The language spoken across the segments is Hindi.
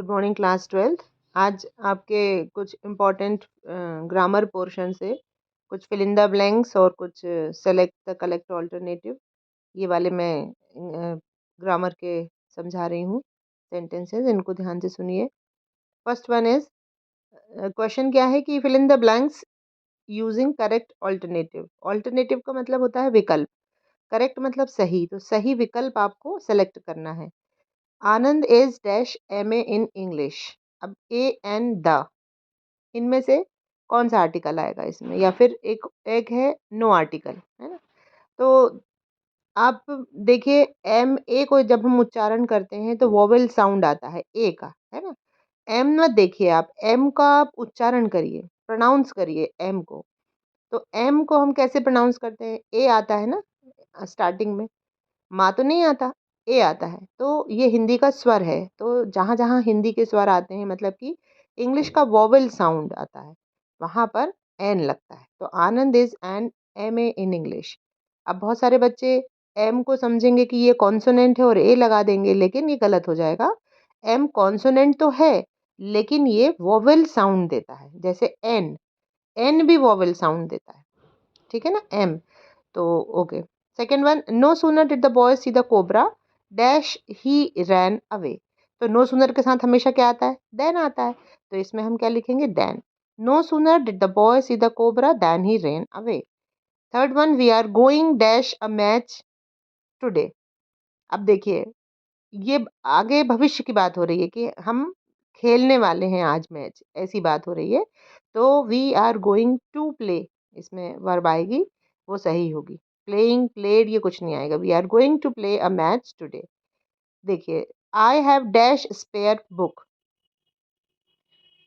Morning class 12th। आज आपके कुछ इम्पोर्टेंट ग्रामर पोर्शन से कुछ फिल इन द ब्लैंक्स और कुछ सेलेक्ट द कलेक्ट ऑल्टरनेटिव, ये वाले मैं ग्रामर के समझा रही हूँ सेंटेंसेस। इनको ध्यान से सुनिए। फर्स्ट वन इज, क्वेश्चन क्या है कि fill in the blanks using correct alternative. Alternative का मतलब होता है विकल्प, करेक्ट मतलब सही, तो सही विकल्प आपको सेलेक्ट करना है। Anand is dash MA in English. अब ए एन द, इनमें से कौन सा आर्टिकल आएगा इसमें, या फिर एक है नो आर्टिकल, है ना। तो आप देखिए, MA को जब हम उच्चारण करते हैं तो वोवेल साउंड आता है ए का, है ना। एम मत देखिए, आप एम का आप उच्चारण करिए, प्रोनाउंस करिए एम को। तो एम को हम कैसे प्रोनाउंस करते हैं, ए आता है ना स्टार्टिंग में, माँ तो नहीं आता, ए आता है। तो ये हिंदी का स्वर है, तो जहाँ जहाँ हिंदी के स्वर आते हैं, मतलब कि इंग्लिश का वोवेल साउंड आता है, वहाँ पर एन लगता है। तो Anand is an MA in English. अब बहुत सारे बच्चे एम को समझेंगे कि ये कॉन्सोनेंट है और ए लगा देंगे, लेकिन ये गलत हो जाएगा। एम कॉन्सोनेंट तो है, लेकिन ये वोवेल साउंड देता है, जैसे एन, एन भी वोवेल साउंड देता है, ठीक है ना, एम। तो okay. Second one, no sooner did the boy see the cobra dash he ran away. तो नो सूनर के साथ हमेशा क्या आता है, देन आता है। तो इसमें हम क्या लिखेंगे, then. No sooner did the boy see the cobra then he ran away. Third one, we are going dash a match today. अब देखिए, ये आगे भविष्य की बात हो रही है कि हम खेलने वाले हैं आज मैच, ऐसी बात हो रही है। तो we are going to play, इसमें वर्ब आएगी, वो सही होगी। प्लेइंग, प्लेड, ये कुछ नहीं आएगा। We are going to play a match today. देखिए, I have dash spare book,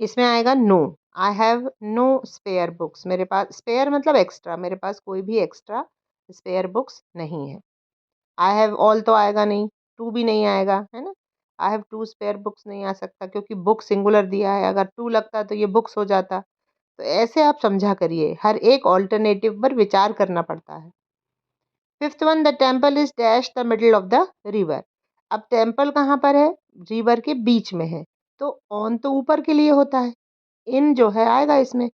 इसमें आएगा no. I have no spare books, मेरे पास, स्पेयर मतलब एक्स्ट्रा, मेरे पास कोई भी एक्स्ट्रा स्पेयर बुक्स नहीं है। आई हैव ऑल तो आएगा नहीं, टू भी नहीं आएगा, है ना। I have two spare books नहीं आ सकता, क्योंकि बुक सिंगुलर दिया है, अगर टू लगता तो ये बुक्स हो जाता। तो ऐसे आप समझा करिए, हर एक ऑल्टरनेटिव पर विचार करना पड़ता है। Fifth one, the temple is dash the middle of the river. अब टेम्पल कहाँ पर है, रिवर के बीच में है। तो ऑन तो ऊपर के लिए होता है, इन जो है आएगा इसमें,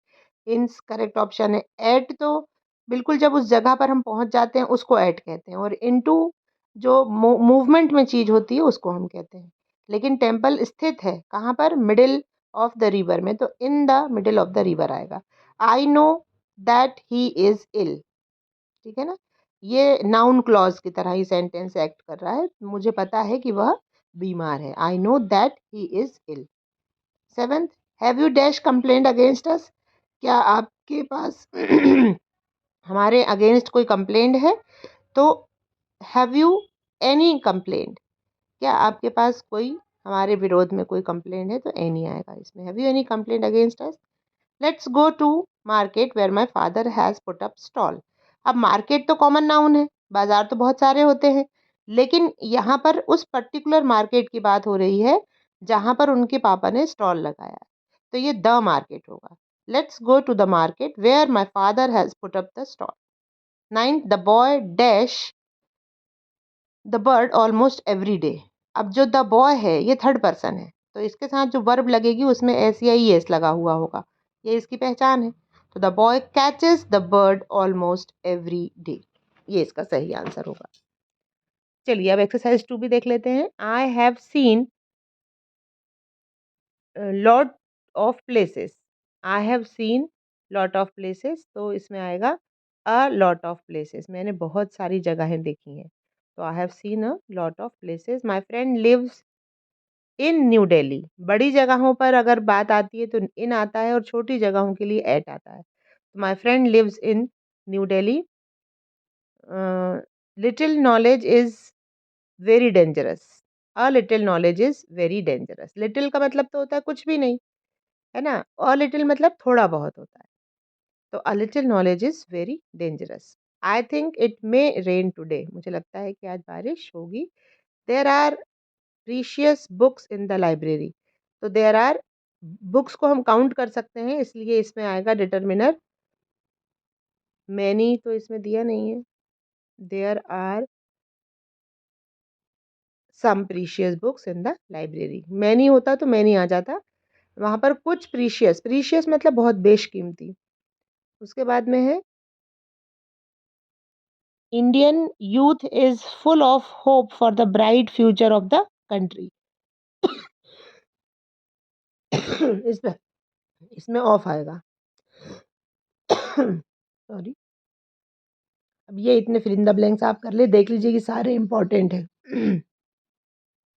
इन करेक्ट ऑप्शन है। एट तो बिल्कुल जब उस जगह पर हम पहुंच जाते हैं उसको एट कहते हैं, और इनटू जो मूवमेंट में चीज होती है उसको हम कहते हैं। लेकिन टेम्पल स्थित है कहाँ पर, मिडिल ऑफ द रिवर में, तो in the middle of the river आएगा। I know that he is ill, ठीक है ना। ये नाउन क्लॉज की तरह ही सेंटेंस एक्ट कर रहा है, मुझे पता है कि वह बीमार है। I know that he is ill. Seventh, have you dash complaint against us. क्या आपके पास हमारे अगेंस्ट कोई कंप्लेंट है। तो हैव यू एनी कंप्लेंट, क्या आपके पास कोई हमारे विरोध में कोई कंप्लेंट है, तो एनी आएगा इसमें। Have you any complaint against us. Let's go to market where my father has put up stall. अब मार्केट तो कॉमन नाउन है, बाजार तो बहुत सारे होते हैं, लेकिन यहाँ पर उस पर्टिकुलर मार्केट की बात हो रही है जहाँ पर उनके पापा ने स्टॉल लगाया है, तो ये द मार्केट होगा। Let's go to the market where my father has put up the stall. Ninth, the boy dash the bird almost every day. अब जो द बॉय है ये थर्ड पर्सन है, तो इसके साथ जो वर्ब लगेगी उसमें एस या ई एस लगा हुआ होगा, ये इसकी पहचान है। तो the boy catches the bird almost every day, ये इसका सही आंसर होगा। चलिए अब एक्सरसाइज 2 भी देख लेते हैं। आई have seen lot of places. I have seen lot of places, तो इसमें आएगा अ लॉट ऑफ प्लेसेस, मैंने बहुत सारी जगहें देखी हैं। तो I have seen a lot of places. My friend lives in New Delhi. बड़ी जगहों पर अगर बात आती है तो इन आता है, और छोटी जगहों के लिए एट आता है। My friend lives in New Delhi. Little knowledge is very dangerous. A little knowledge is very dangerous. Little का मतलब तो होता है कुछ भी नहीं, है ना। अ लिटिल मतलब थोड़ा बहुत होता है। तो a little knowledge is very dangerous. I think it may rain today. मुझे लगता है कि आज बारिश होगी। There are precious books in the library. तो देयर आर, बुक्स को हम काउंट कर सकते हैं, इसलिए इसमें आएगा डिटर्मिनर मैनी, तो इसमें दिया नहीं है। There are some precious books in the library. Many होता तो मैनी आ जाता, वहाँ पर कुछ प्रीशियस, प्रीशियस मतलब बहुत बेशकीमती। उसके बाद में है Indian youth is full of hope for the bright future of the country. इसमें इसमें ऑफ आएगा। सॉरी। अब ये इतने फिल इन द ब्लैंक्स आप कर ले, देख लीजिए कि सारे इंपॉर्टेंट है।